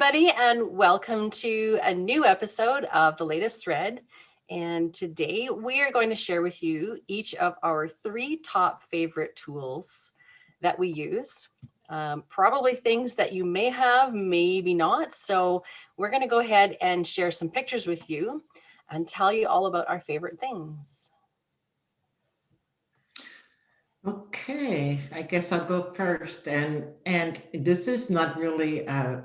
everybody, and welcome to a new episode of The Latest Thread. And today we are going to share with you each of our 3 top favorite tools that we use. Probably things that you may have, maybe not. So we're going to go ahead and share some pictures with you and tell you all about our favorite things. Okay, I guess I'll go first. And this is not really a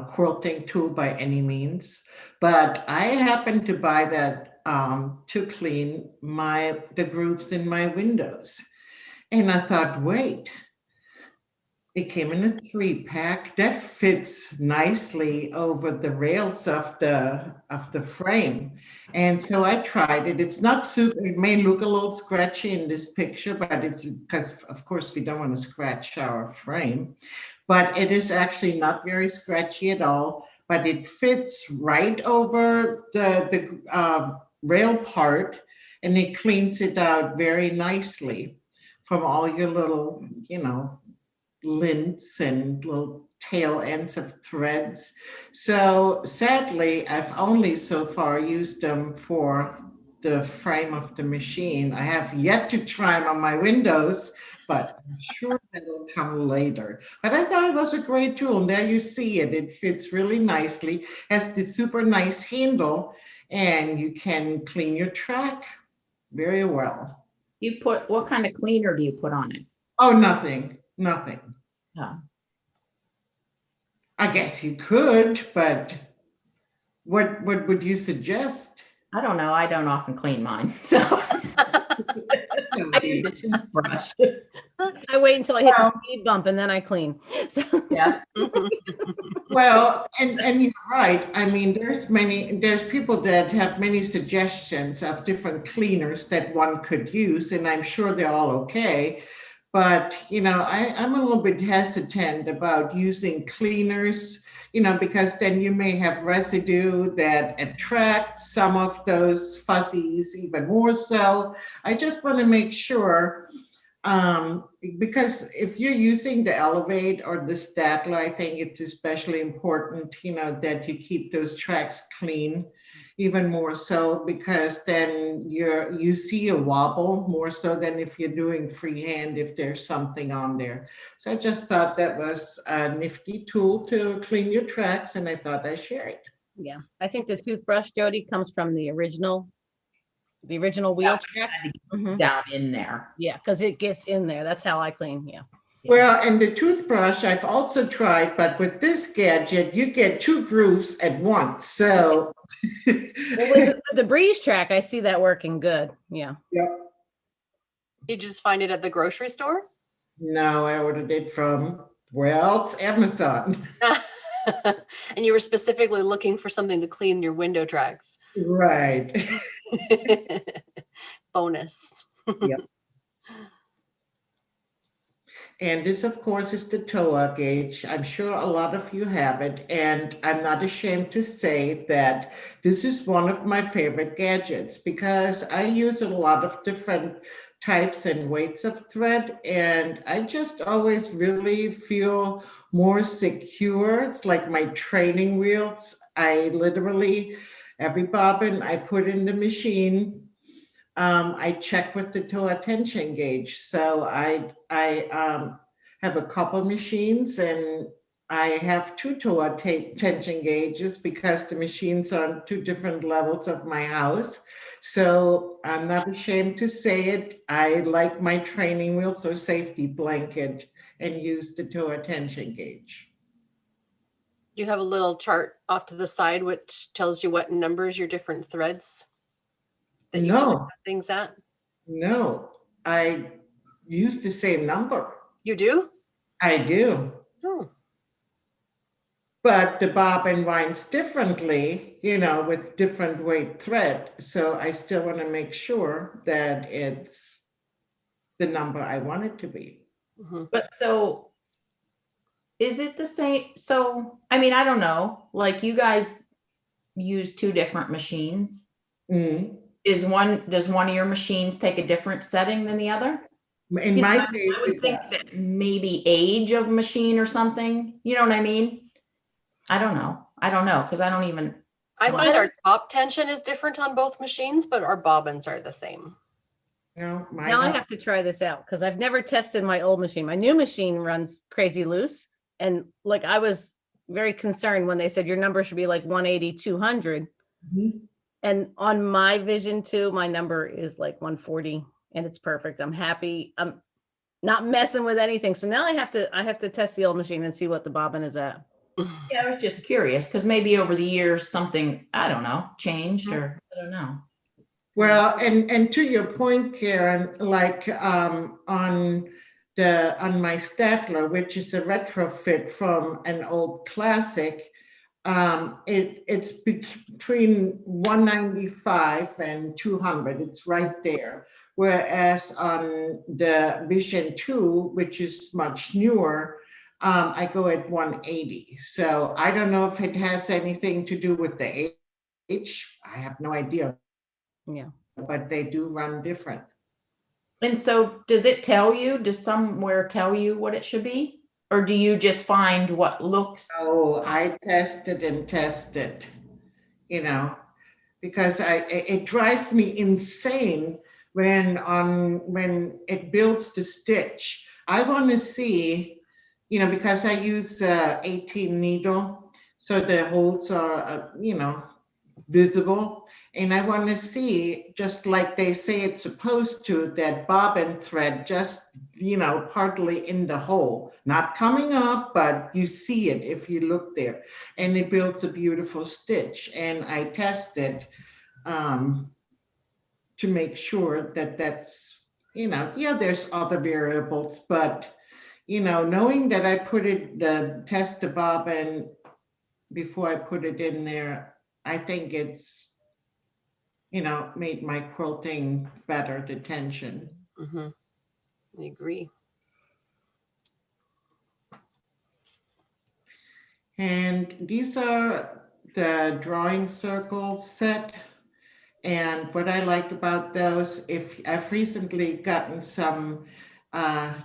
quilting tool by any means, but I happened to buy that to clean the grooves in my windows. And I thought, wait, it came in a 3-pack that fits nicely over the rails of the frame. And so I tried it. It's not super, it may look a little scratchy in this picture, but it's because of course we don't want to scratch our frame. But it is actually not very scratchy at all, but it fits right over the rail part, and it cleans it out very nicely from all your little, lints and little tail ends of threads. So sadly, I've only so far used them for the frame of the machine. I have yet to try them on my windows, but I'm sure that'll come later. But I thought it was a great tool. And there you see it. It fits really nicely, has this super nice handle, and you can clean your track very well. What kind of cleaner do you put on it? Oh, nothing. Oh. I guess you could, but what would you suggest? I don't know. I don't often clean mine, so I use a toothbrush. I wait until I hit the speed bump and then I clean. So Yeah. Well, and you're right. I mean, there's people that have many suggestions of different cleaners that one could use, and I'm sure they're all okay. But, I'm a little bit hesitant about using cleaners, because then you may have residue that attracts some of those fuzzies even more so. I just want to make sure, because if you're using the Elevate or the Statler, I think it's especially important, that you keep those tracks clean. Even more so, because then you see a wobble more so than if you're doing freehand, if there's something on there. So I just thought that was a nifty tool to clean your tracks, and I thought I'd share it. yeah, I think the toothbrush, Jody, comes from the original wheel track. Down in there. Yeah, because it gets in there. That's how I clean. Yeah. Well, and the toothbrush I've also tried, but with this gadget, you get 2 grooves at once. So Well, with the breeze track, I see that working good. Yeah. Yep. Did you just find it at the grocery store? No, I ordered it from, Amazon. And you were specifically looking for something to clean your window tracks. Right. Bonus. Yep. And this, of course, is the TOA gauge. I'm sure a lot of you have it, and I'm not ashamed to say that this is one of my favorite gadgets because I use a lot of different types and weights of thread, and I just always really feel more secure. It's like my training wheels. I literally, every bobbin I put in the machine, I check with the toe tension gauge. So I have a couple machines, and I have 2 toe tension gauges because the machines are on 2 different levels of my house. So I'm not ashamed to say it. I like my training wheels or safety blanket and use the toe tension gauge. You have a little chart off to the side which tells you what numbers your different threads that you can put things at? No, I use the same number. You do? I do. Oh. But the bobbin winds differently, with different weight thread. So I still want to make sure that it's the number I want it to be. Mm-hmm. But so is it the same? So, I mean, I don't know, like you guys use 2 different machines. Mm. Does one of your machines take a different setting than the other? In my case, I would think that maybe age of machine or something. You know what I mean? I don't know. I don't know because I don't even. I Well, find our top tension is different on both machines, but our bobbins are the same. No, mine Now I are- have to try this out because I've never tested my old machine. My new machine runs crazy loose. And like I was very concerned when they said your number should be like 180, 200. Mhm. And on my Vision 2, my number is like 140 and it's perfect. I'm happy. I'm not messing with anything. So now I have to test the old machine and see what the bobbin is at. yeah, I was just curious because maybe over the years something, I don't know, changed Mhm. or I don't know. Well, and to your point, Karen, like on my Statler, which is a retrofit from an old classic, it's between 195 and 200. It's right there. Whereas on the Vision 2, which is much newer, I go at 180. So I don't know if it has anything to do with the age. I have no idea, Yeah. but they do run different. And so does it tell you, does somewhere tell you what it should be? Or do you just find what looks? Oh, I tested and tested, you know, because it drives me insane when it builds the stitch. I want to see, because I use 18 needle, so the holes are, visible. And I want to see, just like they say it's supposed to, that bobbin thread just, partly in the hole, not coming up, but you see it if you look there. And it builds a beautiful stitch. And I tested to make sure that that's, yeah, there's other variables, but, knowing that I put test the bobbin before I put it in there, I think it's, made my quilting better, the tension. Mhm. I agree. And these are the drawing circle set. And what I like about those, if I've recently gotten some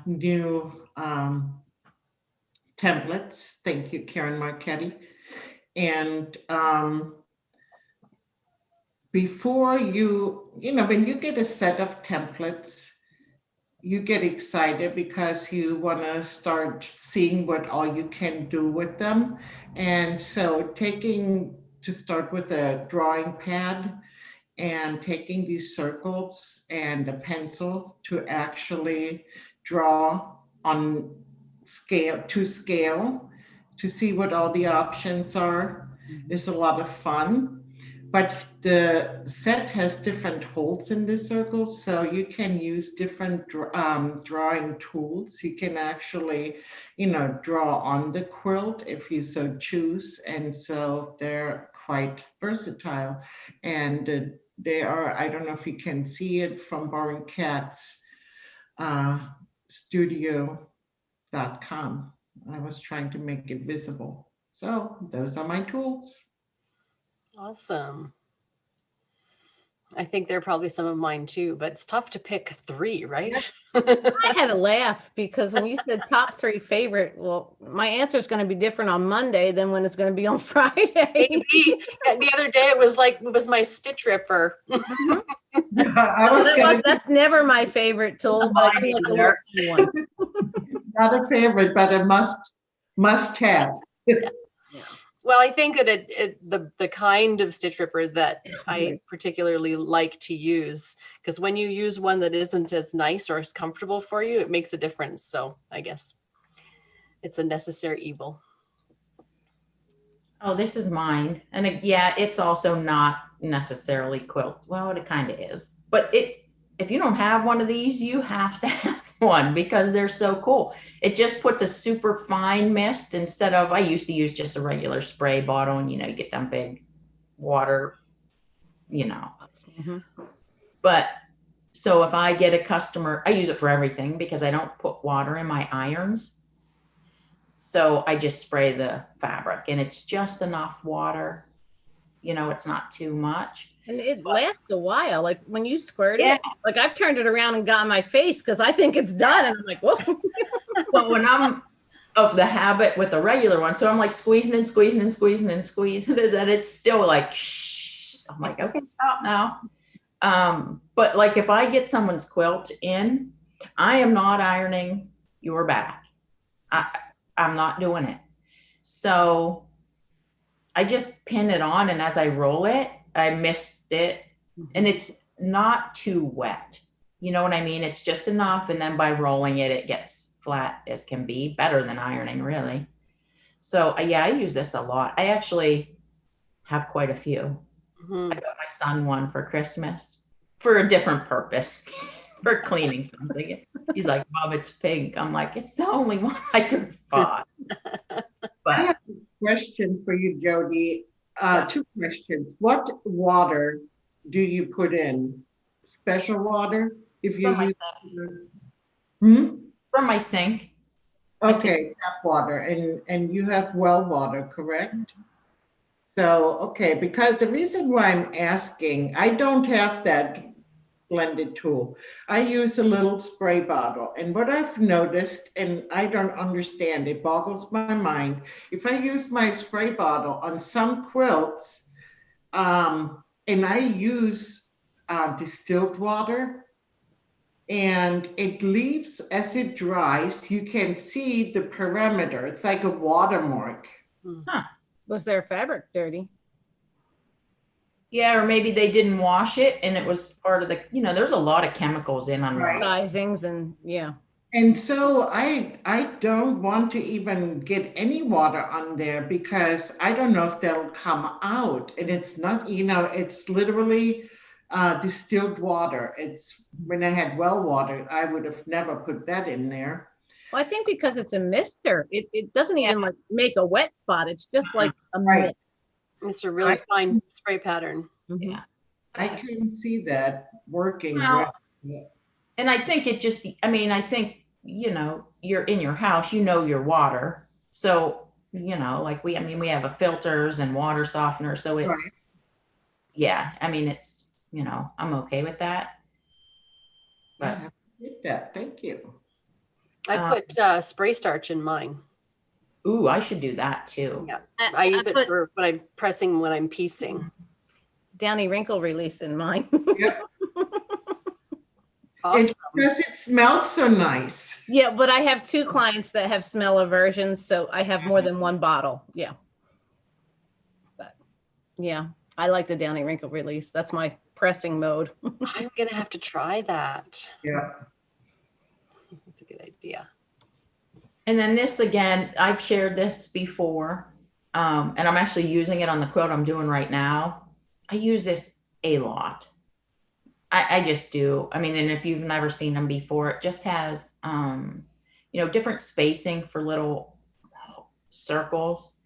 new templates. Thank you, Karen Marchetti. And before when you get a set of templates, you get excited because you want to start seeing what all you can do with them. And so to start with a drawing pad and taking these circles and a pencil to actually draw on scale to see what all the options are is a lot of fun. But the set has different holes in the circles, so you can use different drawing tools. You can actually, draw on the quilt if you so choose. And so they're quite versatile. And they are, I don't know if you can see it from Boring Cats studio.com. I was trying to make it visible. So those are my tools. Awesome. I think they're probably some of mine too, but it's tough to pick three, right? I had a laugh because when you said top 3 favorite, well, my answer is going to be different on Monday than when it's going to be on Friday. Maybe. The other day it was my stitch ripper. I was gonna That's never my favorite tool, but I do like a little key one. not a favorite, but a must have. Well, I think that the kind of stitch ripper that I particularly like to use, because when you use one that isn't as nice or as comfortable for you, it makes a difference. So I guess it's a necessary evil. Oh, this is mine. And yeah, it's also not necessarily quilt. Well, it kind of is. But if you don't have one of these, you have to have one because they're so cool. It just puts a super fine mist instead of, I used to use just a regular spray bottle and, you get them big water, Mhm. But so if I get a customer, I use it for everything because I don't put water in my irons. So I just spray the fabric and it's just enough water. It's not too much. And it lasts a while. Like when you squirt Yeah. it, like I've turned it around and got my face because I think it's done. And I'm like, whoa. But when I'm of the habit with the regular one. So I'm like squeezing and squeezing and squeezing and squeezing, and then it's still like, shh. I'm like, okay, stop now. But like if I get someone's quilt in, I am not ironing your back. I'm not doing it. So I just pin it on, and as I roll it, I mist it, and it's not too wet. You know what I mean? It's just enough, and then by rolling it, it gets flat as can be, better than ironing, really. So yeah, I use this a lot. I actually have quite a few. I got my son one for Christmas for a different purpose, for cleaning something. He's like, Mom, it's pink. I'm like, it's the only one I could find. I But have a question for you, Jody. Yeah. 2 questions. What water do you put in? Special water? If you from my, use Hmm? from my sink. Okay, tap water, and you have well water, correct? So, okay, because the reason why I'm asking, I don't have that blended tool. I use a little spray bottle, and what I've noticed, and I don't understand, it boggles my mind. If I use my spray bottle on some quilts, and I use distilled water, and it leaves as it dries, you can see the perimeter. It's like a watermark. Was their fabric dirty? Yeah, or maybe they didn't wash it and it was part of the, there's a lot of chemicals in on Right. Sizings and yeah. And so I don't want to even get any water on there because I don't know if that'll come out. And it's not, it's literally distilled water. It's when I had well water, I would have never put that in there. Well, I think because it's a mister, it doesn't even like make a wet spot. It's just like a Right. mist. It's a really fine spray pattern. Yeah. I can see that working Well, well. and I think it just, I think, you're in your house, your water. So, like we have a filters and water softener. So it's, Right. yeah, it's, I'm okay with that. But I get that. Thank you. I put spray starch in mine. ooh, I should do that too. Yeah, I use it for when I'm pressing, when I'm piecing. Downy wrinkle release in mine. Yep. Awesome. It's because it smells so nice. Yeah, but I have 2 clients that have smell aversions, so I have more than 1 bottle. Yeah. But yeah, I like the Downy wrinkle release. That's my pressing mode. I'm gonna have to try that. Yeah. That's a good idea. And then this again, I've shared this before, and I'm actually using it on the quilt I'm doing right now. I use this a lot. I just do. And if you've never seen them before, it just has, different spacing for little circles.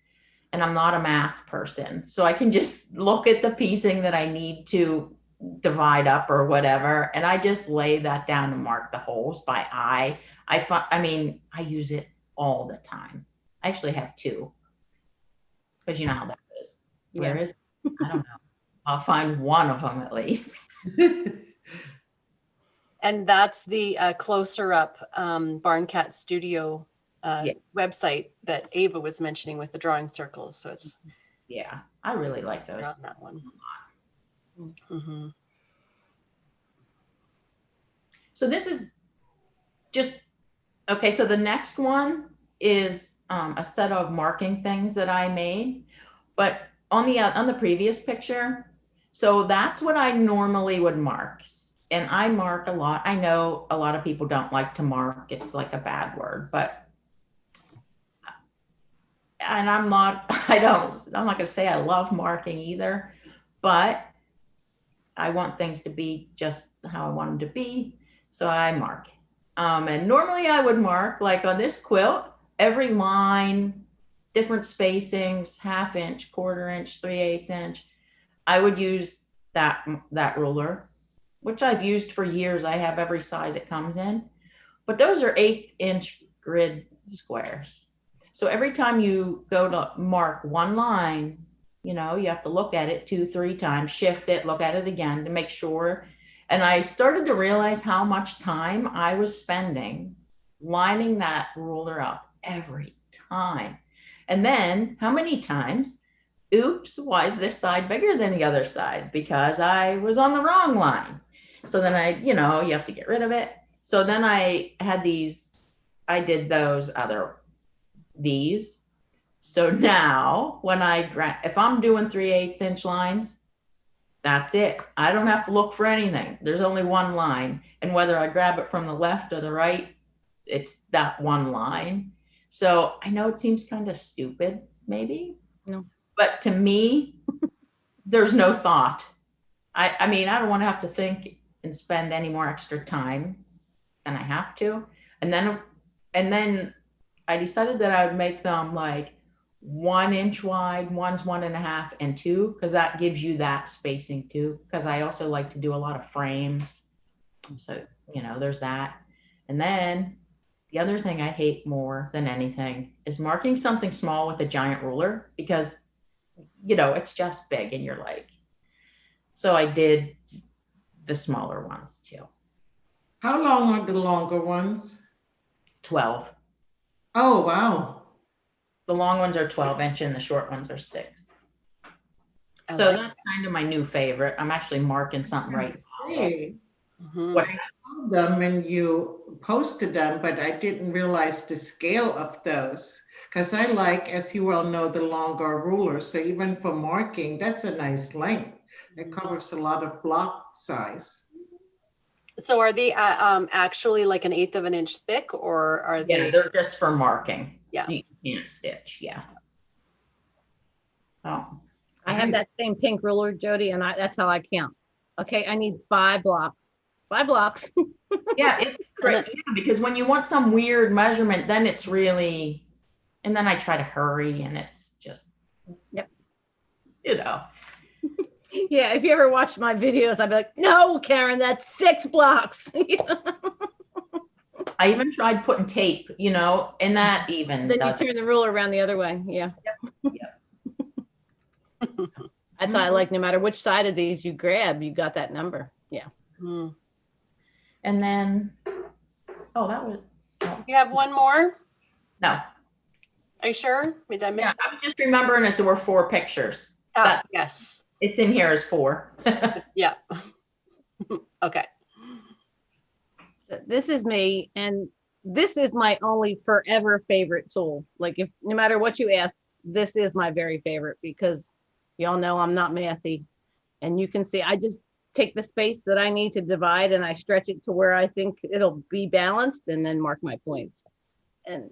And I'm not a math person, so I can just look at the piecing that I need to divide up or whatever, and I just lay that down and mark the holes by eye. I use it all the time. I actually have 2, because you know how that is. Where is it? I don't know. I'll find one of them at least. And that's the Closer Up Barn Cat Studio website that Ava was mentioning with the drawing circles. So it's Yeah, I really like those. on that one. Mm-hmm. So this is just okay. So the next one is a set of marking things that I made, but on the previous picture. So that's what I normally would mark, and I mark a lot. I know a lot of people don't like to mark; it's like a bad word, and I'm not going to say I love marking either, but I want things to be just how I want them to be. So I mark. And normally I would mark, like on this quilt, every line, different spacings, 1/2 inch, 1/4 inch, 3/8 inch. I would use that ruler, which I've used for years. I have every size it comes in, but those are 1/8 inch grid squares. So every time you go to mark one line, you have to look at it 2-3 times, shift it, look at it again to make sure. And I started to realize how much time I was spending lining that ruler up every time. And then how many times, oops, why is this side bigger than the other side? Because I was on the wrong line. So then you have to get rid of it. So then I did these. So now when if I'm doing 3/8 inch lines, that's it. I don't have to look for anything. There's only one line. And whether I grab it from the left or the right, it's that one line. So I know it seems kind of stupid, maybe. No. But to me, there's no thought. I mean, I don't want to have to think and spend any more extra time than I have to. And then I decided that I would make them like 1 inch wide, one's 1.5 and 2, because that gives you that spacing too. Because I also like to do a lot of frames. So, there's that. And then the other thing I hate more than anything is marking something small with a giant ruler, because, it's just big and you're like, so I did the smaller ones too. How long are the longer ones? 12. Oh, wow. The long ones are 12 inch and the short ones are 6. I So like that's kind of my new favorite. I'm actually marking something right now. Hey, Mhm. What- I saw them and you posted them, but I didn't realize the scale of those. Because I like, as you well know, the longer rulers. So even for marking, that's a nice length. It covers a lot of block size. So are they actually like 1/8 of an inch thick, or are Yeah, they? they're just for marking. Yeah. You can't stitch. Yeah. Oh, I have that same pink ruler, Jody, and that's how I count. Okay, I need 5 blocks. 5 blocks. yeah, it's great. Yeah, because when you want some weird measurement, then it's really, and then I try to hurry and it's just, Yep. Yeah, if you ever watch my videos, I'd be like, no, Karen, that's 6 blocks. I even tried putting tape, and that even Then you doesn't. turn the ruler around the other way. Yeah. Yep. That's how I like, no matter which side of these you grab, you got that number. Yeah. Hmm. And then, You have one more? no. Are you sure? Did I miss? Yeah, I was just remembering that there were 4 pictures. Oh, that- yes. It's in here as 4. Yeah. Okay. So this is me, and this is my only forever favorite tool. Like, if no matter what you ask, this is my very favorite, because y'all know I'm not mathy. And you can see I just take the space that I need to divide and I stretch it to where I think it'll be balanced, and then mark my points. And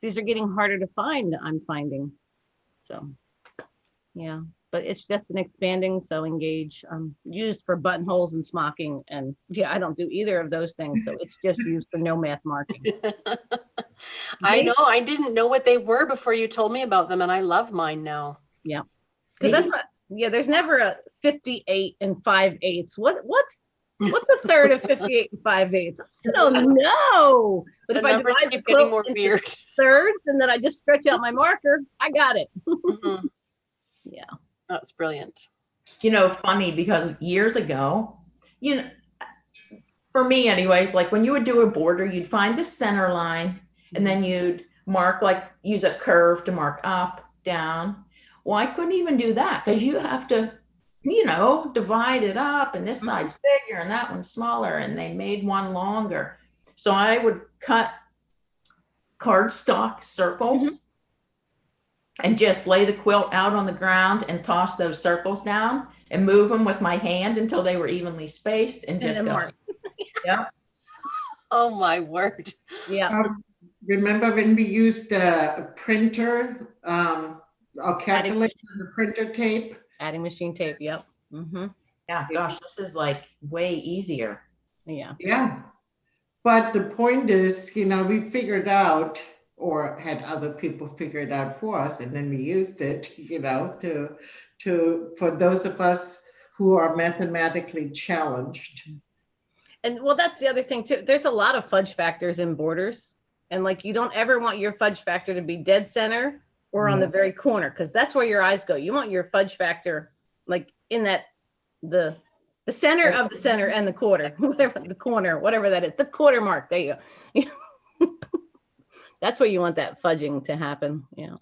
these are getting harder to find, I'm finding. So yeah, but it's just an expanding sewing gauge, used for buttonholes and smocking. And yeah, I don't do either of those things. So it's just used for no math marking. I know. I didn't know what they were before you told me about them, and I love mine now. Because that's what, yeah, there's never a 58 and 5/8. What's the third of 58 and 5/8? I don't know. But The if I numbers divide the keep getting quilt more into weird. thirds and then I just stretch out my marker, I got it. Mhm. Yeah. That's brilliant. Funny, because years ago, for me anyways, like when you would do a border, you'd find the center line and then you'd mark, like use a curve to mark up, down. Well, I couldn't even do that, because you have to, divide it up, and this side's bigger and that one's smaller, and they made one longer. So I would cut cardstock circles and just lay the quilt out on the ground and toss those circles down and move them with my hand until they were evenly spaced, and just then go. mark. Yep. Oh my word. Yeah. Remember when we used a printer, or calculator on the printer tape? Adding machine tape. Yep. Yeah, gosh, this is like way easier. Yeah. Yeah. But the point is, we figured out, or had other people figure it out for us, and then we used it, for those of us who are mathematically challenged. And well, that's the other thing too. There's a lot of fudge factors in borders. And like, you don't ever want your fudge factor to be dead center or on the very corner, because that's where your eyes go. You want your fudge factor like in that, the center of the center and the quarter, whatever the corner, whatever that is, the quarter mark. There you go. That's where you want that fudging to happen. Yeah.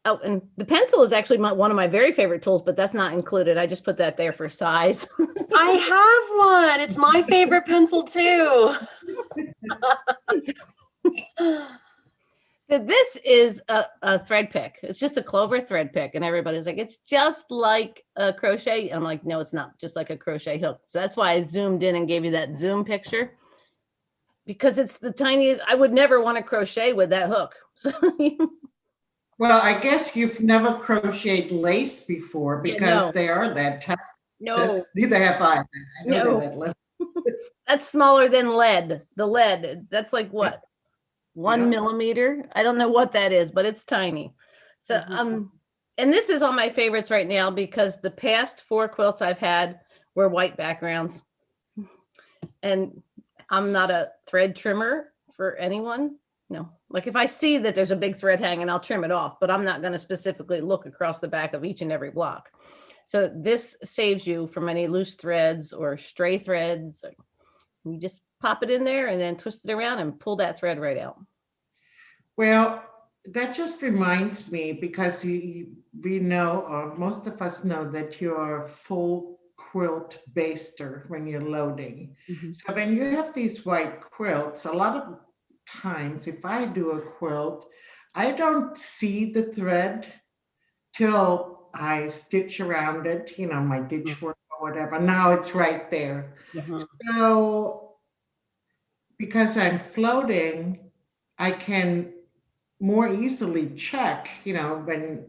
Oh, and the pencil is actually one of my very favorite tools, but that's not included. I just put that there for size. I have one. It's my favorite pencil too. So this is a thread pick. It's just a clover thread pick. And everybody's like, it's just like a crochet. And I'm like, no, it's not just like a crochet hook. So that's why I zoomed in and gave you that zoom picture. Because it's the tiniest, I would never want to crochet with that hook. So Well, I guess you've never crocheted lace before Yeah, because no. they are that tough. no, Neither have I. I know No. they're that little. that's smaller than lead. The lead, that's like what? 1 Yeah. millimeter? I don't know what that is, but it's tiny. So, Mhm. and this is on my favorites right now because the past 4 quilts I've had were white backgrounds. And I'm not a thread trimmer for anyone. No, like if I see that there's a big thread hanging, I'll trim it off, but I'm not going to specifically look across the back of each and every block. So this saves you from any loose threads or stray threads. You just pop it in there and then twist it around and pull that thread right out. Well, that just reminds me because we know, or most of us know that you're a full quilt baster when you're loading. So when you have these white quilts, a lot of times if I do a quilt, I don't see the thread till I stitch around it, my ditch work or whatever. Now it's right there. So because I'm floating, I can more easily check, when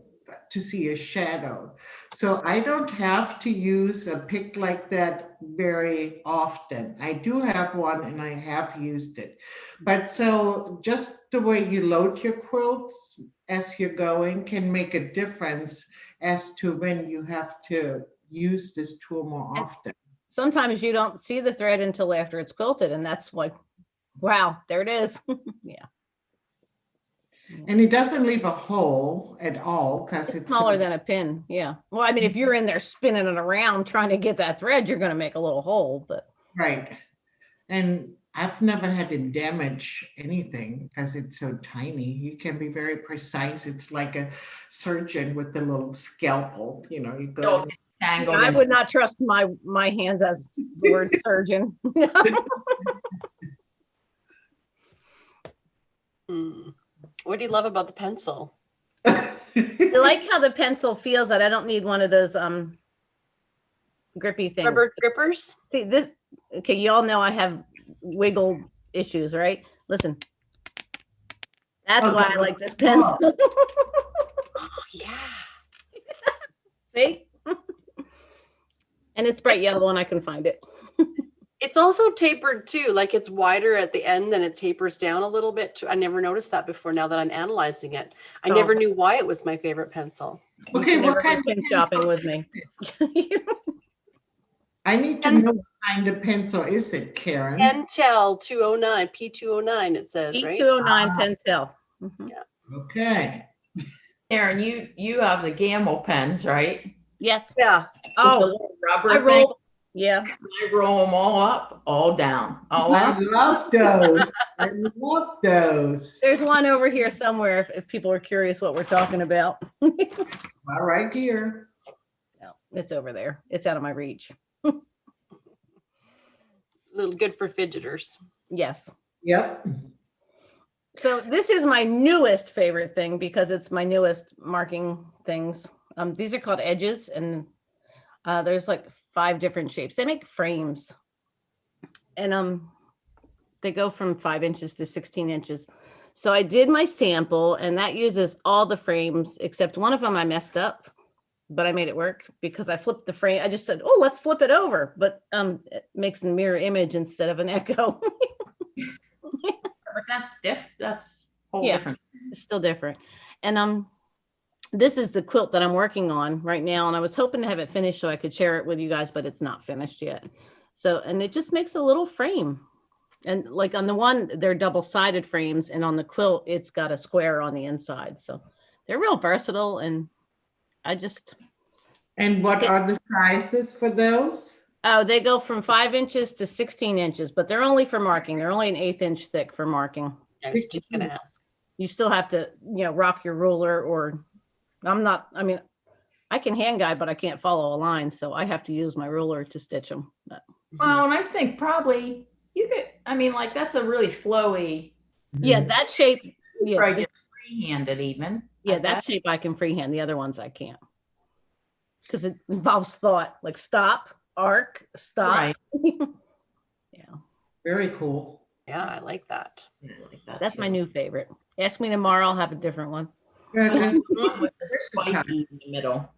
to see a shadow. So I don't have to use a pick like that very often. I do have one and I have used it. But so just the way you load your quilts as you're going can make a difference as to when you have to use this tool more often. Sometimes you don't see the thread until after it's quilted, and that's like, wow, there it is. Yeah. And it doesn't leave a hole at all because It's smaller than a pin. Yeah. Well, I mean, if you're in there spinning it around trying to get that thread, you're going to make a little hole, but. Right. And I've never had to damage anything because it's so tiny. You can be very precise. It's like a surgeon with the little scalpel, you go. Tangled I in. would not trust my hands as the word surgeon. What do you love about the pencil? I like how the pencil feels that I don't need one of those grippy things. Rubber grippers? See this, okay, you all know I have wiggle issues, right? Listen. That's why I like this pencil. Oh, yeah. See? And it's bright yellow and I can find it. It's also tapered too, like it's wider at the end and it tapers down a little bit too. I never noticed that before now that I'm analyzing it. I never knew why it was my favorite pencil. Okay, what Never kind go of pin shopping with me? I need to know what kind of pencil is it, Karen? Pentel 209, P209 it says, right? P209 Pentel. Okay. Karen, you have the Gamble pens, right? Yes. Yeah. The Oh, little rubber I thing. roll. Yeah. I roll them all up, all down, all I up. love those. I love those. There's one over here somewhere if people are curious what we're talking about. All right here. No, it's over there. It's out of my reach. A little good for fidgeters. Yes. Yep. So this is my newest favorite thing because it's my newest marking things. These are called edges, and there's like 5 different shapes. They make frames, and they go from 5 inches to 16 inches. So I did my sample, and that uses all the frames except one of them I messed up, but I made it work because I flipped the frame. I just said, oh, let's flip it over, but it makes a mirror image instead of an echo. But that's whole Yeah. different. It's still different. And this is the quilt that I'm working on right now, and I was hoping to have it finished so I could share it with you guys, but it's not finished yet. So, and it just makes a little frame. And like on the one, they're double-sided frames, and on the quilt, it's got a square on the inside. So they're real versatile, and I just. And what are the sizes for those? Oh, they go from 5 inches to 16 inches, but they're only for marking. They're only an 1/8 inch thick for marking. I was just going to ask. You still have to, rock your ruler, or I can hand guide, but I can't follow a line. So I have to use my ruler to stitch them. Well, and I think probably you could, like that's a really flowy, Yeah, that shape. Yeah, probably just freehanded even. yeah, I that bet. shape I can freehand. The other ones I can't. Because it involves thought, like stop, arc, stop. Right. Yeah. Very cool. Yeah, I like that. Yeah, I like that That's my too. new favorite. Ask me tomorrow, I'll have a different one. Yeah, I like there's- the one with the spiky in the middle.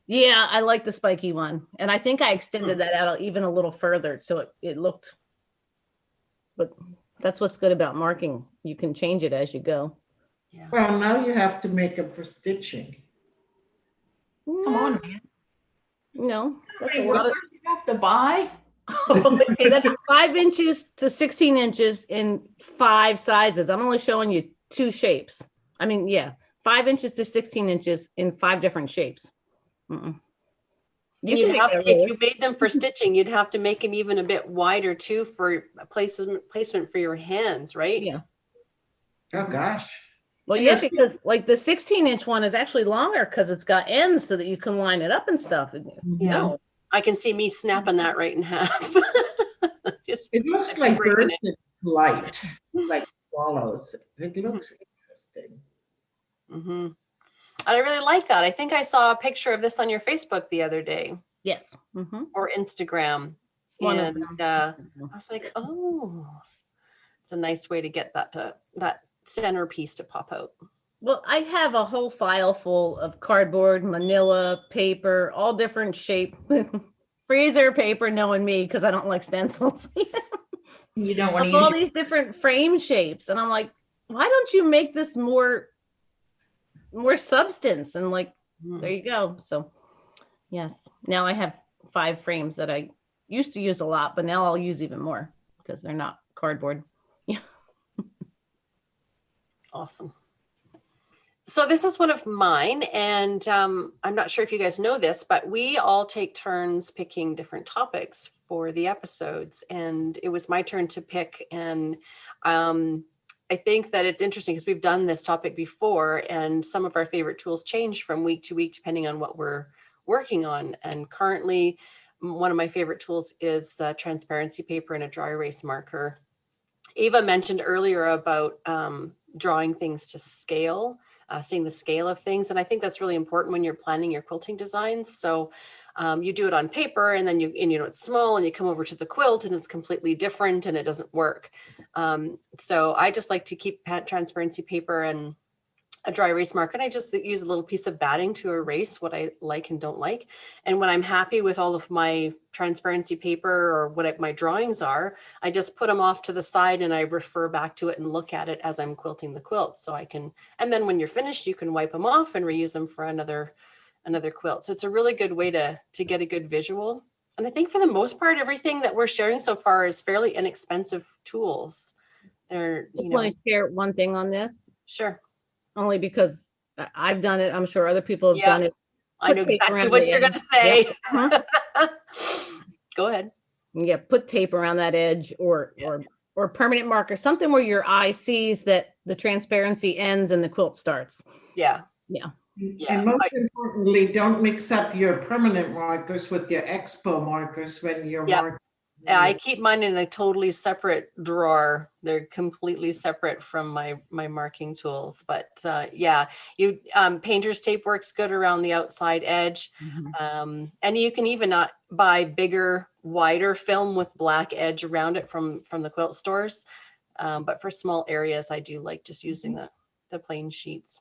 Yeah, I like the spiky one. And I think I extended that out even a little further. So it looked, but that's what's good about marking. You can change it as you go. Yeah. Well, now you have to make them for stitching. Come on, man. No, that's a Hey, lot what of, do you have to buy? okay, that's 5 inches to 16 inches in 5 sizes. I'm only showing you 2 shapes. 5 inches to 16 inches in 5 different shapes. Mm-mm. And you'd make have it a to, if ruler. you made them for stitching, you'd have to make them even a bit wider too for placement for your hands, right? Yeah. Oh, gosh. Well, yeah, because like the 16-inch one is actually longer because it's got ends so that you can line it up and stuff. Yeah. No. I can see me snapping that right in half. Just It looks I'm like breaking birds in light, like swallows. It looks interesting. hmm I really like that. I think I saw a picture of this on your Facebook the other day Yes. Mm-hmm. or Instagram. One of And them. I was like, oh, it's a nice way to get that centerpiece to pop out. Well, I have a whole file full of cardboard, manila, paper, all different shape, freezer paper, knowing me because I don't like stencils. You don't want Of to all use these different frame shapes, and I'm like, why don't you make this more substance? And like, there you go. So, yes, now I have 5 frames that I used to use a lot, but now I'll use even more because they're not cardboard. Awesome. So this is one of mine, and I'm not sure if you guys know this, but we all take turns picking different topics for the episodes, and it was my turn to pick. And I think that it's interesting because we've done this topic before, and some of our favorite tools change from week to week depending on what we're working on. And currently, one of my favorite tools is the transparency paper and a dry erase marker. Ava mentioned earlier about drawing things to scale, seeing the scale of things. And I think that's really important when you're planning your quilting designs. So you do it on paper and then it's small and you come over to the quilt and it's completely different and it doesn't work. So I just like to keep transparency paper and a dry erase marker, and I just use a little piece of batting to erase what I like and don't like. And when I'm happy with all of my transparency paper or what my drawings are, I just put them off to the side and I refer back to it and look at it as I'm quilting the quilt. So I can, and then when you're finished, you can wipe them off and reuse them for another quilt. So it's a really good way to get a good visual. And I think for the most part, everything that we're sharing so far is fairly inexpensive tools. They're, Just want to share one thing on this, sure. only because I've done it. I'm sure other people have Yeah. done it. I know Put tape exactly around what the you're going edge. to say. Yep. Uh-huh. Go ahead. Yeah, put tape around that edge or permanent marker, something where your eye sees that the transparency ends and the quilt starts. Yeah. Yeah. Yeah. And most importantly, don't mix up your permanent markers with your expo markers when you're Yep. marking. Yeah, I keep mine in a totally separate drawer. They're completely separate from my marking tools. But yeah, you painter's tape works good around the outside edge. Mhm. And you can even buy bigger, wider film with black edge around it from the quilt stores. But for small areas, I do like just using the plain sheets.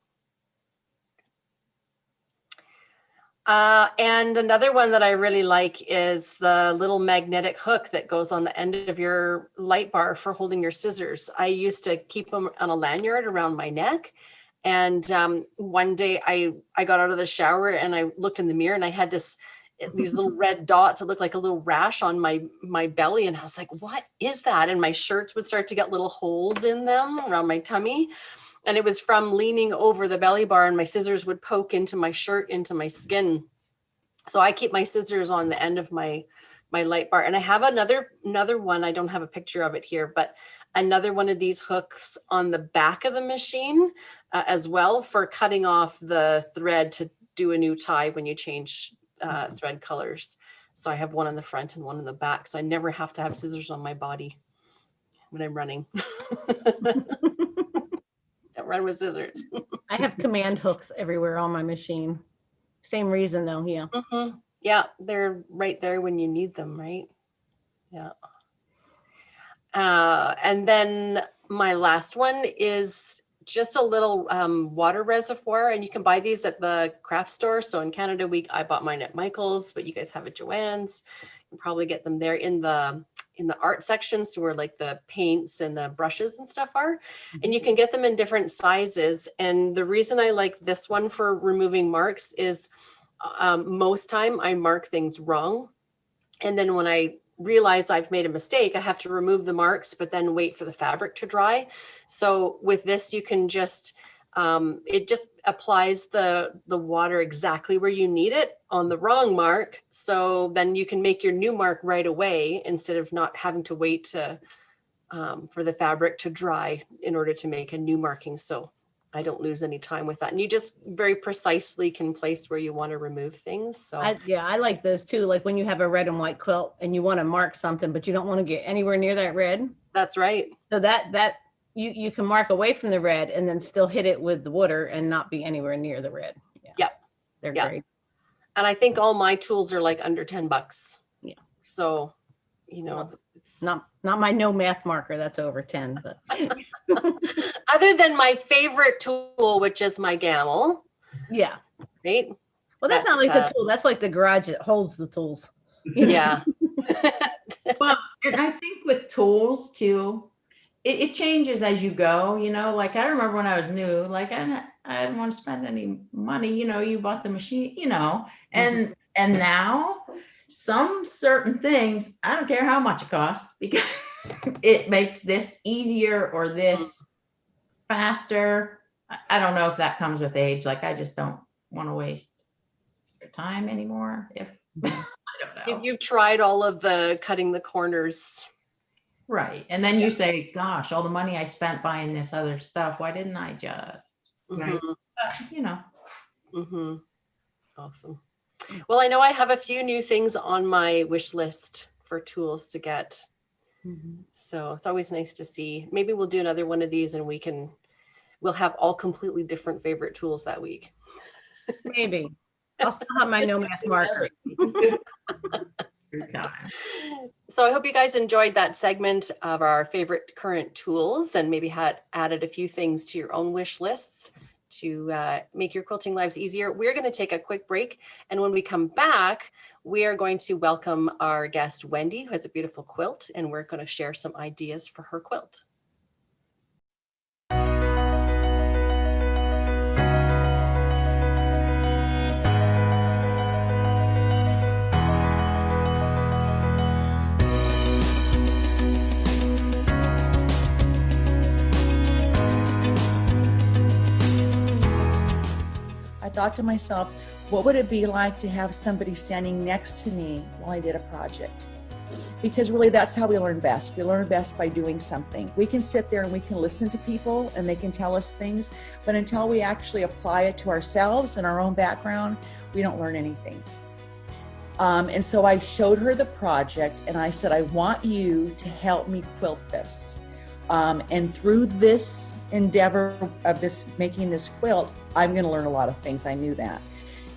And another one that I really like is the little magnetic hook that goes on the end of your light bar for holding your scissors. I used to keep them on a lanyard around my neck. And one day I got out of the shower and I looked in the mirror and I had these little red dots. It looked like a little rash on my belly. And I was like, what is that? And my shirts would start to get little holes in them around my tummy. And it was from leaning over the belly bar and my scissors would poke into my shirt, into my skin. So I keep my scissors on the end of my my light bar. And I have another one. I don't have a picture of it here, but another one of these hooks on the back of the machine as well for cutting off the thread to do a new tie when you change thread colors. So I have one on the front and one on the back. So I never have to have scissors on my body when I'm running. I run with scissors. I have command hooks everywhere on my machine. Same reason though, yeah. Mm-hmm. Yeah, they're right there when you need them, right? Yeah. And then my last one is just a little water reservoir, and you can buy these at the craft store. So in Canada, I bought mine at Michael's, but you guys have at Joann's. You can probably get them there in the art section, so where like the paints and the brushes and stuff are. And you can get them in different sizes. And the reason I like this one for removing marks is most time I mark things wrong. And then when I realize I've made a mistake, I have to remove the marks, but then wait for the fabric to dry. So with this, you can just, it just applies the water exactly where you need it on the wrong mark. So then you can make your new mark right away instead of not having to wait for the fabric to dry in order to make a new marking. So I don't lose any time with that. And you just very precisely can place where you want to remove things. So I like those too. Like when you have a red and white quilt and you want to mark something, but you don't want to get anywhere near that red. that's right. So that you can mark away from the red and then still hit it with the water and not be anywhere near the red. Yeah. Yep. They're Yep. great. And I think all my tools are like under $10. Yeah. So, you know, it's Not my no math marker. That's over 10, but other than my favorite tool, which is my gamel, yeah. right? Well, that's not That's, like the tool. That's like the garage that holds the tools. You know? Yeah. Well, and I think with tools too, it changes as you go, you know, like I remember when I was new, like I didn't want to spend any money, you know, you bought the machine, you know, and now some certain things, I don't care how much it costs because it makes this easier or this faster. I don't know if that comes with age. Like I just don't want to waste your time anymore. If I don't know. You've tried all of the cutting the corners. Right. And then you say, gosh, all the money I spent buying this other stuff, why didn't I just, Right. you know? Mm-hmm. Awesome. Well, I know I have a few new things on my wish list for tools to get. So it's always nice to see. Maybe we'll do another one of these and we'll have all completely different favorite tools that week. Maybe. I'll still have my no math marker. Good time. So I hope you guys enjoyed that segment of our favorite current tools and maybe had added a few things to your own wish lists to make your quilting lives easier. We're going to take a quick break. And when we come back, we are going to welcome our guest, Wendy, who has a beautiful quilt, and we're going to share some ideas for her quilt. I thought to myself, what would it be like to have somebody standing next to me while I did a project? Because really that's how we learn best. We learn best by doing something. We can sit there and we can listen to people and they can tell us things, but until we actually apply it to ourselves and our own background, we don't learn anything. And so I showed her the project and I said, I want you to help me quilt this. And through this endeavor of making this quilt, I'm going to learn a lot of things. I knew that.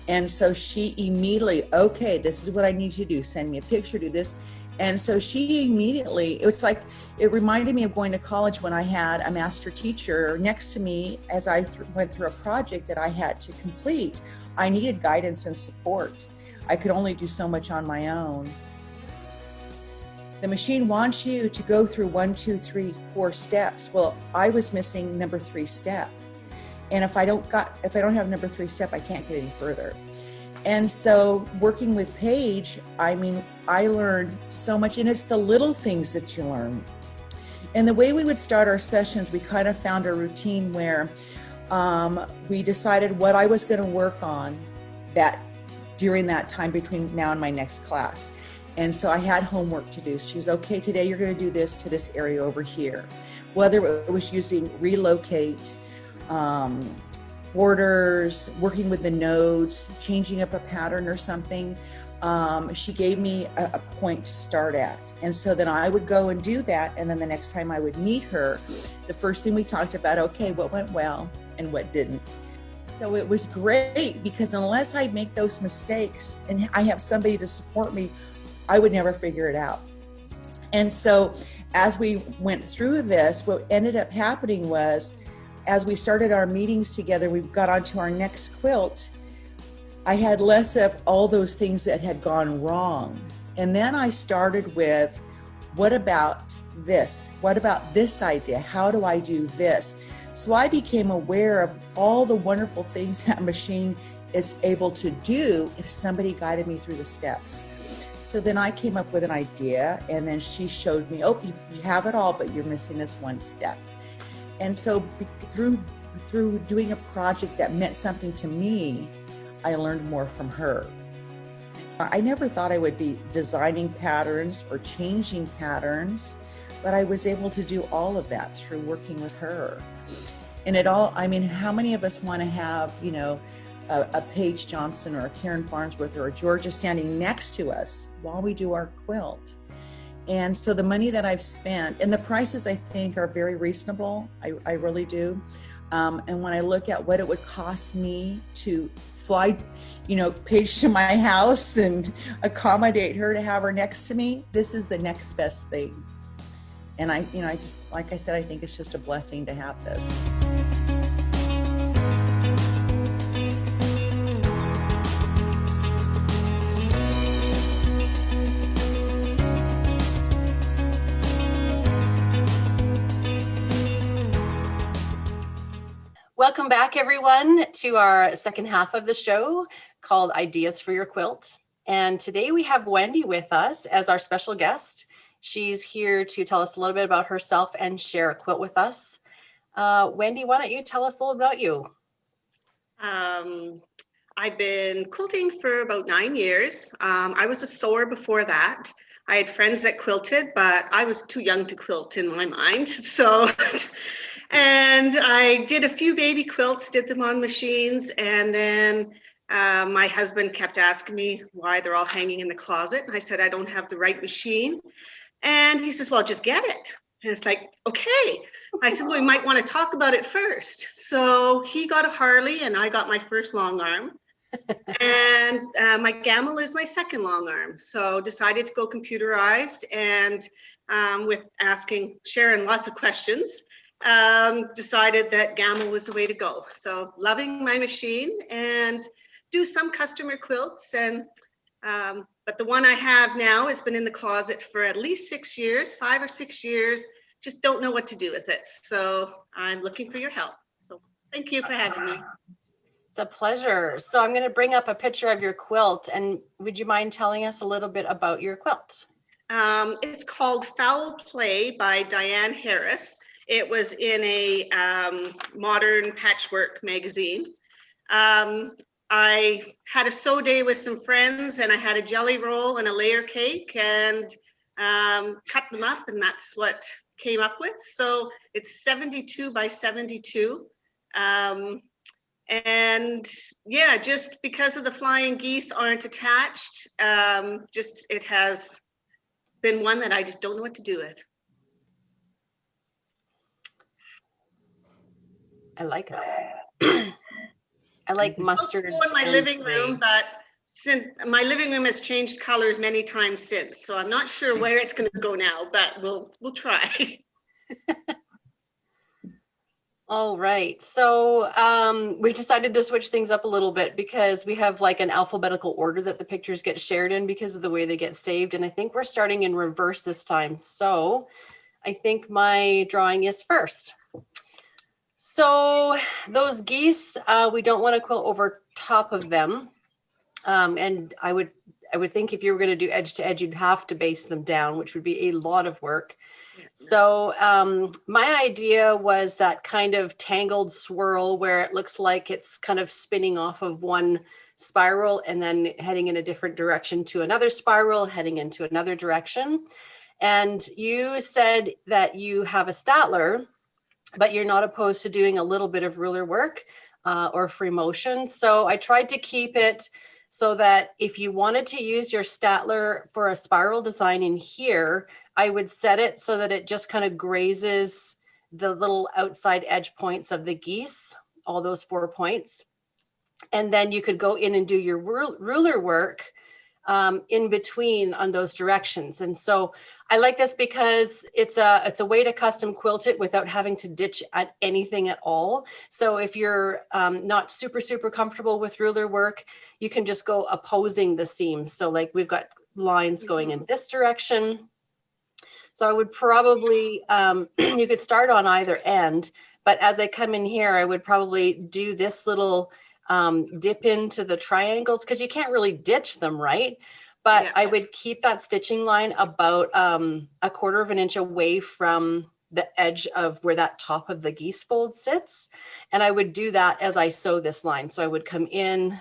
And so she immediately, okay, this is what I need you to do. Send me a picture, do this. And so she immediately, it reminded me of going to college when I had a master teacher next to me as I went through a project that I had to complete. I needed guidance and support. I could only do so much on my own. The machine wants you to go through 1, 2, 3, 4 steps. Well, I was missing number 3 step. And if I don't have number 3 step, I can't get any further. And so working with Paige, I learned so much, and it's the little things that you learn. And the way we would start our sessions, we kind of found a routine where we decided what I was going to work on during that time between now and my next class. And so I had homework to do. She was, okay, today you're going to do this to this area over here. Whether it was using relocate, borders, working with the nodes, changing up a pattern or something, she gave me a point to start at. And so then I would go and do that. And then the next time I would meet her, the first thing we talked about, okay, what went well and what didn't. So it was great because unless I make those mistakes and I have somebody to support me, I would never figure it out. And so as we went through this, what ended up happening was, as we started our meetings together, we got onto our next quilt, I had less of all those things that had gone wrong. And then I started with, what about this? What about this idea? How do I do this? So I became aware of all the wonderful things that machine is able to do if somebody guided me through the steps. So then I came up with an idea, and then she showed me, oh, you have it all, but you're missing this one step. And so through doing a project that meant something to me, I learned more from her. I never thought I would be designing patterns or changing patterns, but I was able to do all of that through working with her. And it all, I mean, how many of us want to have, you know, a Paige Johnson or a Karen Farnsworth or a Georgia standing next to us while we do our quilt? And so the money that I've spent, and the prices I think are very reasonable, I really do. And when I look at what it would cost me to fly, you know, Paige to my house and accommodate her to have her next to me, this is the next best thing. And I just, like I said, I think it's just a blessing to have this. Welcome back, everyone, to our second half of the show called Ideas for Your Quilt. And today we have Wendy with us as our special guest. She's here to tell us a little bit about herself and share a quilt with us. Wendy, why don't you tell us a little about you? I've been quilting for about 9 years. I was a sewer before that. I had friends that quilted, but I was too young to quilt in my mind. So, and I did a few baby quilts, did them on machines. And then my husband kept asking me why they're all hanging in the closet. I said, I don't have the right machine. And he says, well, just get it. And it's like, okay. I said, well, we might want to talk about it first. So he got a Harley and I got my first long arm. And my Gamble is my second long arm. So decided to go computerized, and with asking Sharon lots of questions, decided that Gamble was the way to go. So loving my machine, and do some customer quilts. And but the one I have now has been in the closet for at least 6 years, 5 or 6 years. Just don't know what to do with it. So I'm looking for your help. So thank you for having me. It's a pleasure. So I'm going to bring up a picture of your quilt, and would you mind telling us a little bit about your quilt? It's called Foul Play by Diane Harris. It was in a modern patchwork magazine. I had a sew day with some friends, and I had a jelly roll and a layer cake, and cut them up, and that's what came up with. So it's 72 by 72. And yeah, just because of the flying geese aren't attached, just it has been one that I just don't know what to do with. I like it. I like mustard. In my living room, but since my living room has changed colors many times since, so I'm not sure where it's going to go now, but we'll try. All right. So we decided to switch things up a little bit because we have like an alphabetical order that the pictures get shared in because of the way they get saved. And I think we're starting in reverse this time. So I think my drawing is first. So those geese, we don't want to quilt over top of them. And I would think if you were going to do edge to edge, you'd have to base them down, which would be a lot of work. So my idea was that kind of tangled swirl where it looks like it's kind of spinning off of one spiral and then heading in a different direction to another spiral, heading into another direction. And you said that you have a Statler, but you're not opposed to doing a little bit of ruler work or free motion. So I tried to keep it so that if you wanted to use your Statler for a spiral design in here, I would set it so that it just kind of grazes the little outside edge points of the geese, all those 4 points. And then you could go in and do your ruler work in between on those directions. And so I like this because it's a way to custom quilt it without having to ditch at anything at all. So if you're not super comfortable with ruler work, you can just go opposing the seams. So like we've got lines going in this direction. So I would probably, you could start on either end, but as I come in here, I would probably do this little dip into the triangles because you can't really ditch them, right? But Yeah. I would keep that stitching line about 1/4 of an inch away from the edge of where that top of the geese fold sits. And I would do that as I sew this line. So I would come in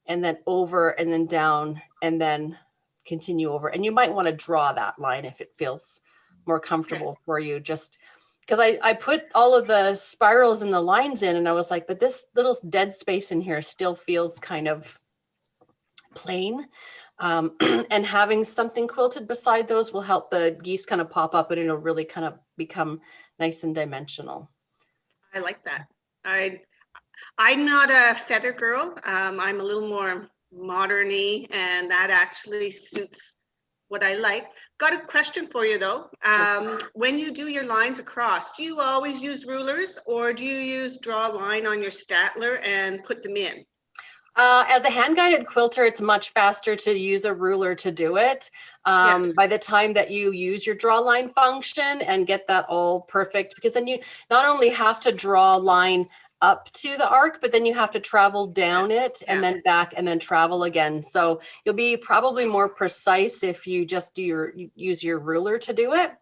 and then over and then down and then continue over. And you might want to draw that line if it feels more comfortable for you, just because I put all of the spirals and the lines in and I was like, but this little dead space in here still feels kind of plain. And having something quilted beside those will help the geese kind of pop up and it'll really kind of become nice and dimensional. I like that. I'm not a feather girl. I'm a little more modern-y, and that actually suits what I like. Got a question for you though. When you do your lines across, do you always use rulers or do you use draw a line on your Statler and put them in? As a hand-guided quilter, it's much faster to use a ruler to do it. By the time that you use your draw line function and get that all perfect, because then you not only have to draw a line up to the arc, but then you have to travel down it and then back and then travel again. So you'll be probably more precise if you just use your ruler to do it.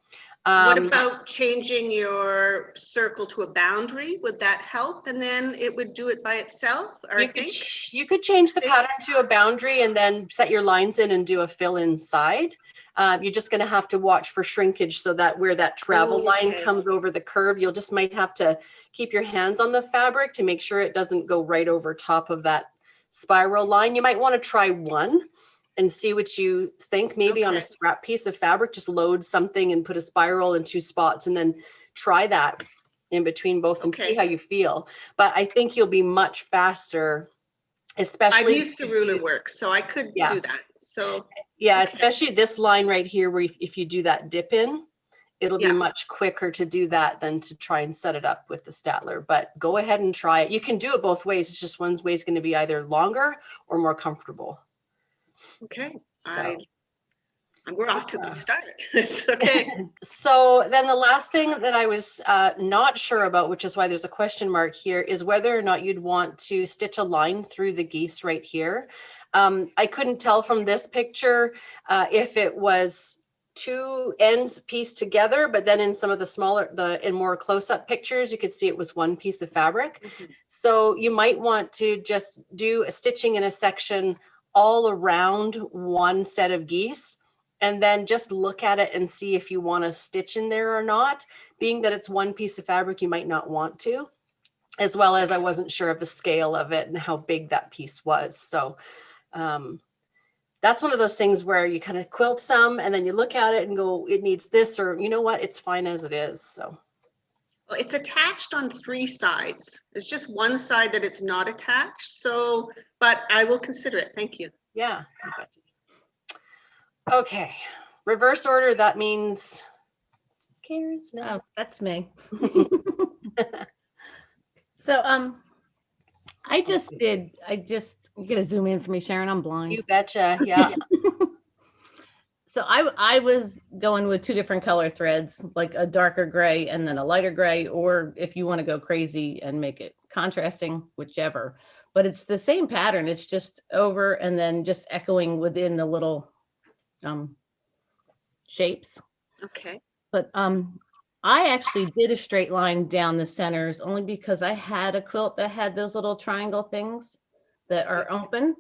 What about changing your circle to a boundary? Would that help? And then it would do it by itself? Or You could change the pattern to a boundary and then set your lines in and do a fill inside. You're just going to have to watch for shrinkage so that where that travel line comes over the curve, you'll just might have to keep your hands on the fabric to make sure it doesn't go right over top of that spiral line. You might want to try one and see what you think. Maybe on a scrap piece of fabric, just load something and put a spiral in 2 spots and then try that in between both and see how you feel. But I think you'll be much faster, especially. I'm used to ruler work, so I could do that. So yeah, especially this line right here, where if you do that dip in, it'll be much quicker to do that than to try and set it up with the Statler. But go ahead and try it. You can do it both ways. It's just one way is going to be either longer or more comfortable. Okay, so we're off to a good start. Okay. So then the last thing that I was not sure about, which is why there's a question mark here, is whether or not you'd want to stitch a line through the geese right here. I couldn't tell from this picture if it was 2 ends pieced together, but then in some of the in more close-up pictures, you could see it was one piece of fabric. So you might want to just do a stitching in a section all around one set of geese, and then just look at it and see if you want to stitch in there or not. Being that it's one piece of fabric, you might not want to, as well as I wasn't sure of the scale of it and how big that piece was. So that's one of those things where you kind of quilt some and then you look at it and go, it needs this, or you know what, it's fine as it is. So well, it's attached on 3 sides. There's just one side that it's not attached. So, but I will consider it. Thank you. Yeah. Okay. Reverse order. That means Karen's now. Oh, that's me. So, I just, you gotta zoom in for me, Sharon, I'm blind. You betcha. Yeah. So I was going with 2 different color threads, like a darker gray and then a lighter gray, or if you want to go crazy and make it contrasting, whichever. But it's the same pattern. It's just over and then just echoing within the little shapes. Okay. but I actually did a straight line down the centers only because I had a quilt that had those little triangle things that are open.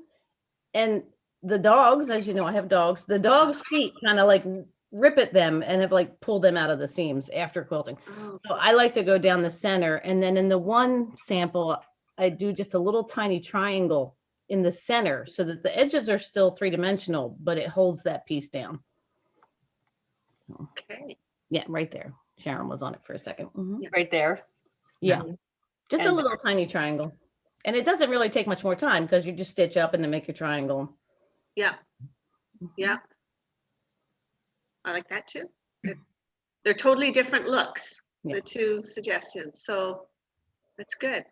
And the dogs, as you know, I have dogs, the dogs' feet kind of like rip at them and have like pulled them out of the seams after quilting. Oh, So I like to go down the center. And then in the one sample, I do just a little tiny triangle in the center so that the edges are still three-dimensional, but it holds that piece down. okay. Yeah, right there. Sharon was on it for a second. Mhm. Right there. Yeah, just a And- little tiny triangle. And it doesn't really take much more time because you just stitch up and then make your triangle. Yeah. Yeah. I like that too. They're totally different looks, Yeah. the two suggestions. So that's good.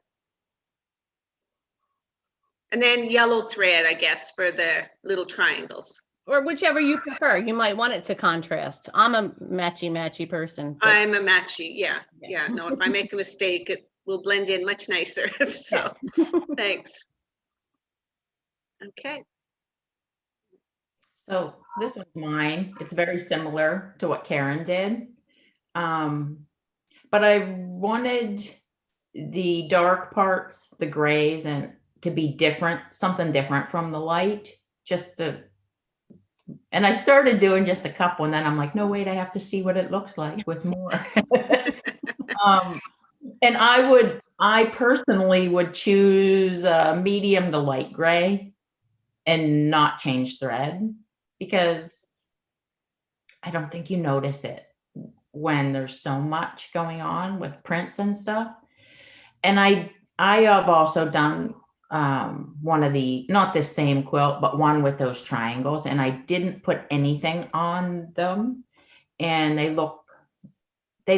And then yellow thread, I guess, for the little triangles. Or whichever you prefer. You might want it to contrast. I'm a matchy person. But I'm a matchy. Yeah. Yeah. Yeah. No, if I make a mistake, it will blend in much nicer. So thanks. Okay. So this was mine. It's very similar to what Karen did. But I wanted the dark parts, the grays, and to be different, something different from the light, and I started doing just a couple, and then I'm like, no, wait, I have to see what it looks like with more. And I personally would choose a medium to light gray and not change thread, because I don't think you notice it when there's so much going on with prints and stuff. And I have also done one of the, not this same quilt, but one with those triangles, and I didn't put anything on them, and they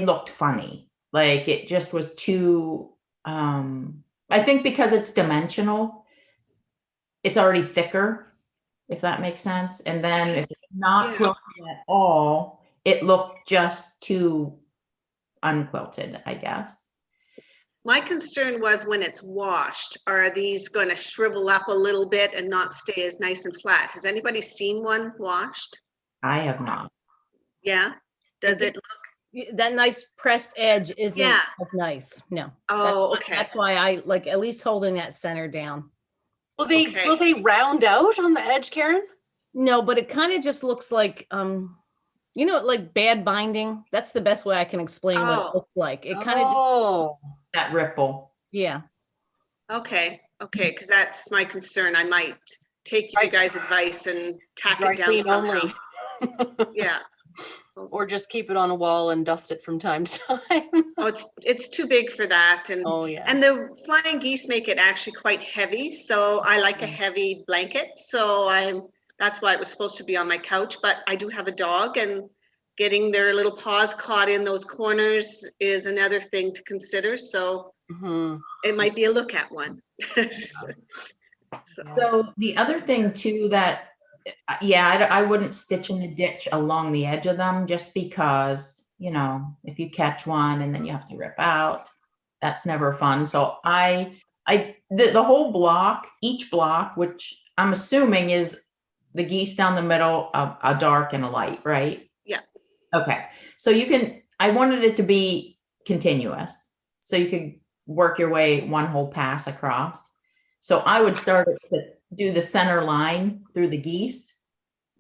looked funny. Like it just was too, I think because it's dimensional, it's already thicker, if that makes sense. And then if it's not Yeah. quilted at all, it looked just too unquilted, I guess. My concern was when it's washed, are these going to shrivel up a little bit and not stay as nice and flat? Has anybody seen one washed? I have not. Yeah. Does it? that nice pressed edge isn't Yeah. as nice. No. Oh, okay. That's why I like at least holding that center down. Will they round out on the edge, Karen? No, but it kind of just looks like like bad binding. That's the best way I can explain what Oh. it looks like. It kind of Oh, That ripple. yeah. Okay. Okay. Because that's my concern. I might take you Right. guys' advice and tack dry it down clean somehow. only. Yeah. Or just keep it on a wall and dust it from time to time. Oh, it's too big for that. And Oh, yeah. and the flying geese make it actually quite heavy. So I like a heavy blanket. So that's why it was supposed to be on my couch. But I do have a dog, and getting their little paws caught in those corners is another thing to consider. So Mhm. it might be a look at one. So the other thing too that, I wouldn't stitch in the ditch along the edge of them, just because, if you catch one and then you have to rip out, that's never fun. So the whole block, each block, which I'm assuming is the geese down the middle, a dark and a light, right? Yeah. Okay. So I wanted it to be continuous, so you could work your way one whole pass across. So I would start to do the center line through the geese,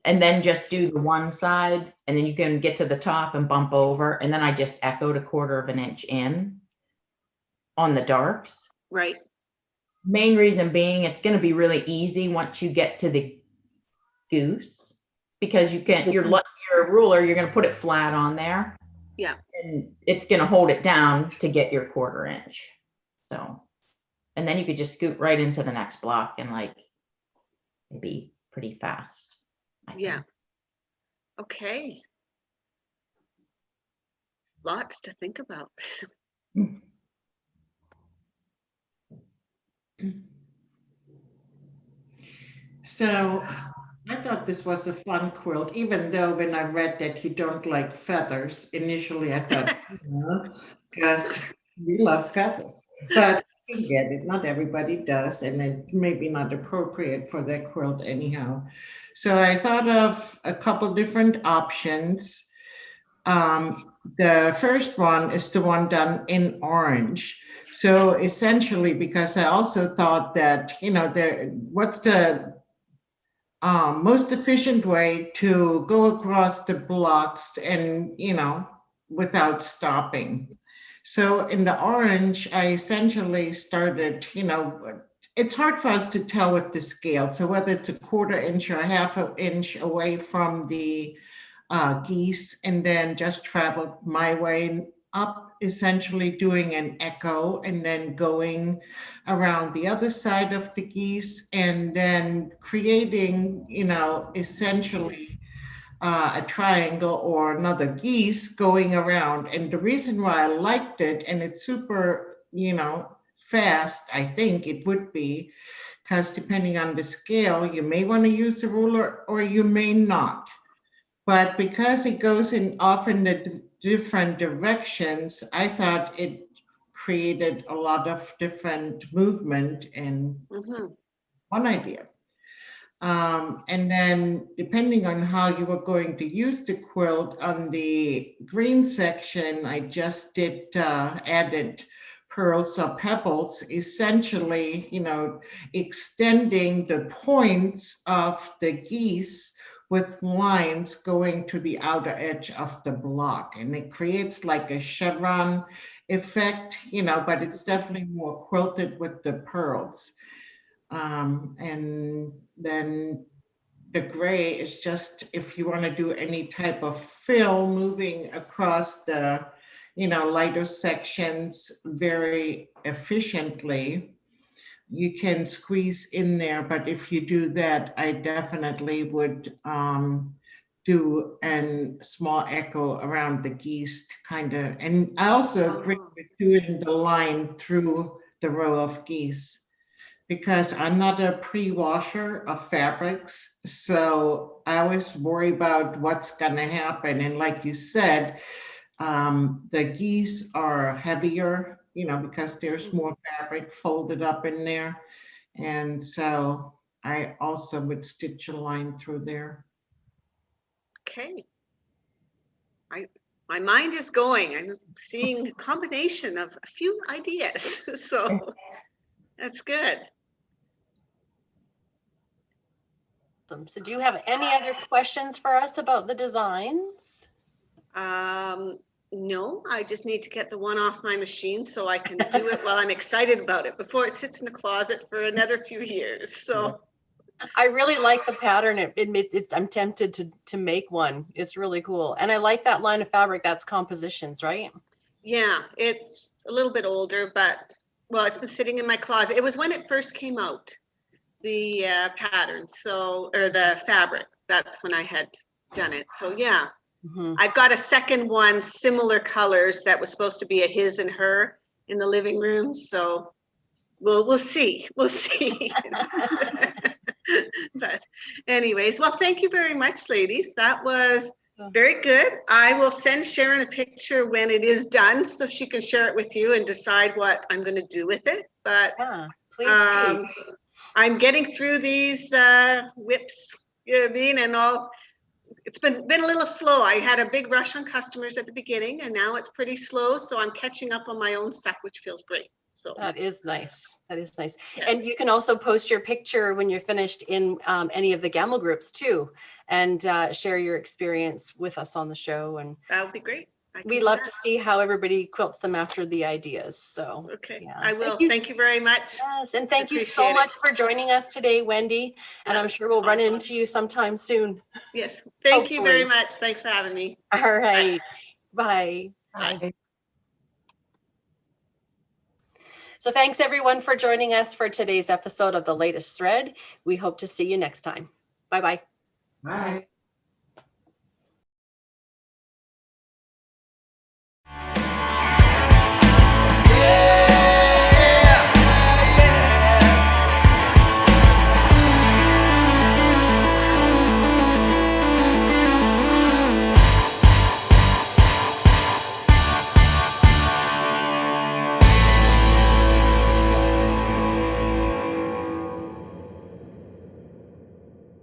and then just do the one side, and then you can get to the top and bump over. And then I just echoed 1/4 of an inch in on the darks. Right. Main reason being, it's going to be really easy once you get to the goose, because your ruler, you're going to put it flat on there. Yeah. And it's going to hold it down to get your 1/4 inch. So, and then you could just scoot right into the next block and it'd be pretty fast. I think. Yeah. Okay. Lots to think about. So I thought this was a fun quilt, even though when I read that you don't like feathers, initially I thought, because we love feathers. But I get it, not everybody does, and it may be not appropriate for their quilt anyhow. So I thought of a couple different options. the first one is the one done in orange. So essentially, because I also thought that, what's the most efficient way to go across the blocks and, without stopping. So in the orange, I essentially started, it's hard for us to tell with the scale. So whether it's a 1/4 inch or a 1/2 inch away from the geese, and then just traveled my way up, essentially doing an echo and then going around the other side of the geese and then creating, essentially a triangle or another geese going around. And the reason why I liked it, and it's super, fast, I think it would be, because depending on the scale, you may want to use the ruler or you may not. But because it goes in often the different directions, I thought it created a lot of different movement and one idea. And then depending on how you were going to use the quilt, on the green section, I just did added pearls or pebbles, essentially, extending the points of the geese with lines going to the outer edge of the block. And it creates like a chevron effect, but it's definitely more quilted with the pearls. And then the gray is just if you want to do any type of fill moving across the, lighter sections very efficiently, you can squeeze in there. But if you do that, I definitely would do a small echo around the geese kind of. And I also agree with doing the line through the row of geese, because I'm not a pre-washer of fabrics. So I always worry about what's gonna happen. And like you said, the geese are heavier, because there's more fabric folded up in there. And so I also would stitch a line through there. Okay. My mind is going. I'm seeing a combination of a few ideas. So that's good. So do you have any other questions for us about the designs? No, I just need to get the one off my machine so I can do it while I'm excited about it before it sits in the closet for another few years. So I really like the pattern. I'm tempted to make one. It's really cool. And I like that line of fabric. That's compositions, right? yeah, it's a little bit older, but well, it's been sitting in my closet. It was when it first came out, the pattern, or the fabric. That's when I had done it. So yeah. I've got a second one, similar colors, that was supposed to be a his and her in the living room. So we'll see. We'll see. But anyways, well, thank you very much, ladies. That was very good. I will send Sharon a picture when it is done so she can share it with you and decide what I'm going to do with it. But yeah, please do. I'm getting through these whips, and all. It's been a little slow. I had a big rush on customers at the beginning, and now it's pretty slow. So I'm catching up on my own stuff, which feels great. So that is nice. That is nice. Yes. And you can also post your picture when you're finished in any of the Gamma groups too, and share your experience with us on the show. And that would be great. We love to see how everybody quilts them after the ideas. So okay, yeah. I will. Thank you very much. Yes, and thank you so much for joining us today, Wendy. And I'm sure we'll run into you sometime soon. Yes, thank you very much. Thanks for having me. All right, bye. Bye. So thanks everyone for joining us for today's episode of The Latest Thread. We hope to see you next time. Bye-bye. Bye.